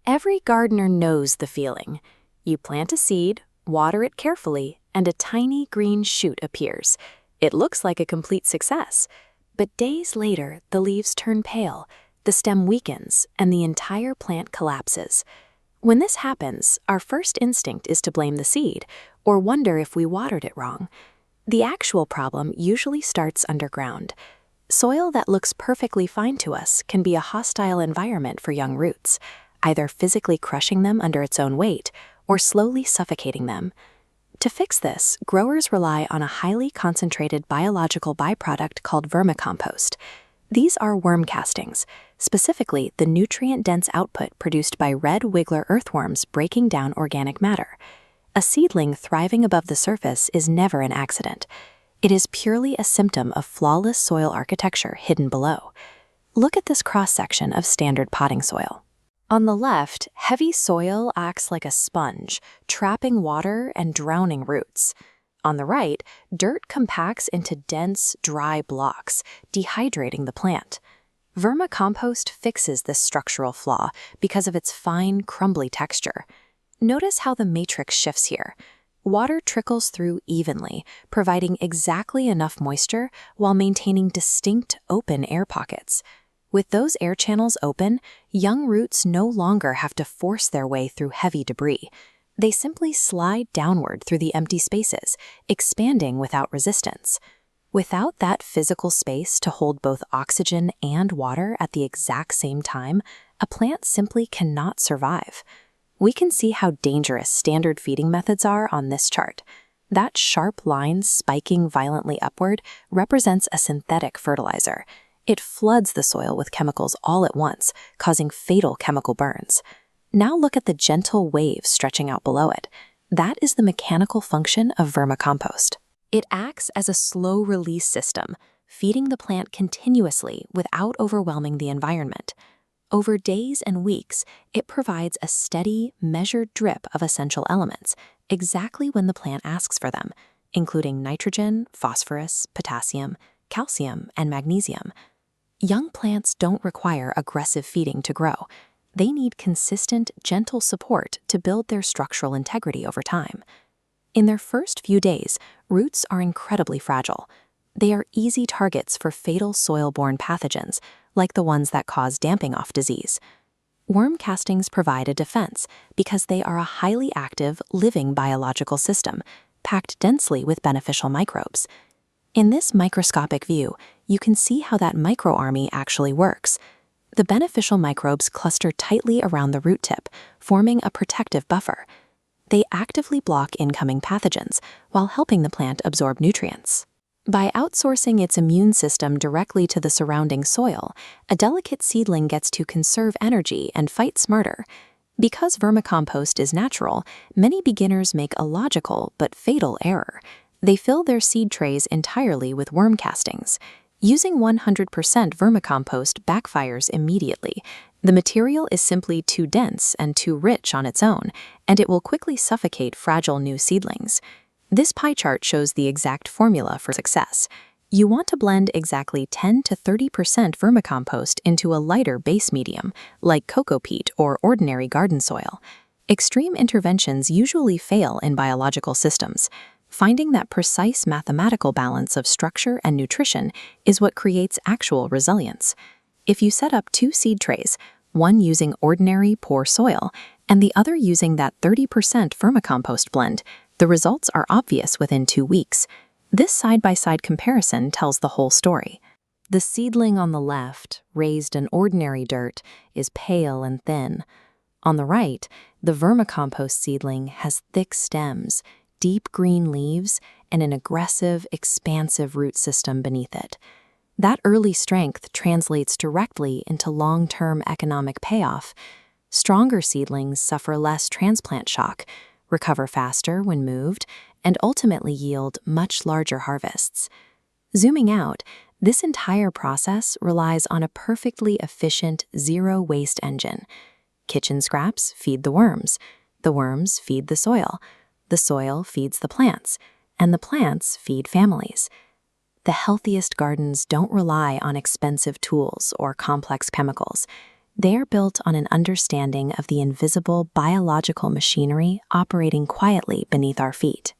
Every gardener knows the feeling. You plant a seed, water it carefully, and a tiny green shoot appears. It looks like a complete success. But days later, the leaves turn pale, the stem weakens, and the entire plant collapses. When this happens, our first instinct is to blame the seed, or wonder if we watered it wrong. The actual problem usually starts underground. Soil that looks perfectly fine to us can be a hostile environment for young roots, either physically crushing them under its own weight or slowly suffocating them. To fix this, growers rely on a highly concentrated biological byproduct called vermicompost. These are worm castings, specifically the nutrient-dense output produced by red wiggler earthworms breaking down organic matter. A seedling thriving above the surface is never an accident. It is purely a symptom of flawless soil architecture hidden below. Look at this cross-section of standard potting soil. On the left, heavy soil acts like a sponge, trapping water and drowning roots. On the right, dirt compacts into dense, dry blocks, dehydrating the plant. Vermicompost fixes this structural flaw because of its fine, crumbly texture. Notice how the matrix shifts here. Water trickles through evenly, providing exactly enough moisture while maintaining distinct open air pockets. With those air channels open, young roots no longer have to force their way through heavy debris. They simply slide downward through the empty spaces, expanding without resistance. Without that physical space to hold both oxygen and water at the exact same time, a plant simply cannot survive. We can see how dangerous standard feeding methods are on this chart. That sharp line spiking violently upward represents a synthetic fertilizer. It floods the soil with chemicals all at once, causing fatal chemical burns. Now look at the gentle wave stretching out below it. That is the mechanical function of vermicompost. It acts as a slow-release system, feeding the plant continuously without overwhelming the environment. Over days and weeks, it provides a steady, measured drip of essential elements, exactly when the plant asks for them, including nitrogen, phosphorus, potassium, calcium, and magnesium. Young plants don't require aggressive feeding to grow. They need consistent, gentle support to build their structural integrity over time. In their first few days, roots are incredibly fragile. They are easy targets for fatal soil-borne pathogens, like the ones that cause damping-off disease. Worm castings provide a defense because they are a highly active, living biological system, packed densely with beneficial microbes. In this microscopic view, you can see how that microarmy actually works. The beneficial microbes cluster tightly around the root tip, forming a protective buffer. They actively block incoming pathogens while helping the plant absorb nutrients. By outsourcing its immune system directly to the surrounding soil, a delicate seedling gets to conserve energy and fight smarter. Because vermicompost is natural, many beginners make a logical but fatal error. They fill their seed trays entirely with worm castings. Using 100% vermicompost backfires immediately. The material is simply too dense and too rich on its own, and it will quickly suffocate fragile new seedlings. This pie chart shows the exact formula for success. You want to blend exactly 10 to 30% vermicompost into a lighter base medium, like cocoa peat or ordinary garden soil. Extreme interventions usually fail in biological systems. Finding that precise mathematical balance of structure and nutrition is what creates actual resilience. If you set up 2 seed trays, one using ordinary poor soil and the other using that 30% vermicompost blend, the results are obvious within 2 weeks. This side-by-side comparison tells the whole story. The seedling on the left, raised in ordinary dirt, is pale and thin. On the right, the vermicompost seedling has thick stems, deep green leaves, and an aggressive, expansive root system beneath it. That early strength translates directly into long-term economic payoff. Stronger seedlings suffer less transplant shock, recover faster when moved, and ultimately yield much larger harvests. Zooming out, this entire process relies on a perfectly efficient zero-waste engine. Kitchen scraps feed the worms feed the soil feeds the plants, and the plants feed families. The healthiest gardens don't rely on expensive tools or complex chemicals. They are built on an understanding of the invisible biological machinery operating quietly beneath our feet.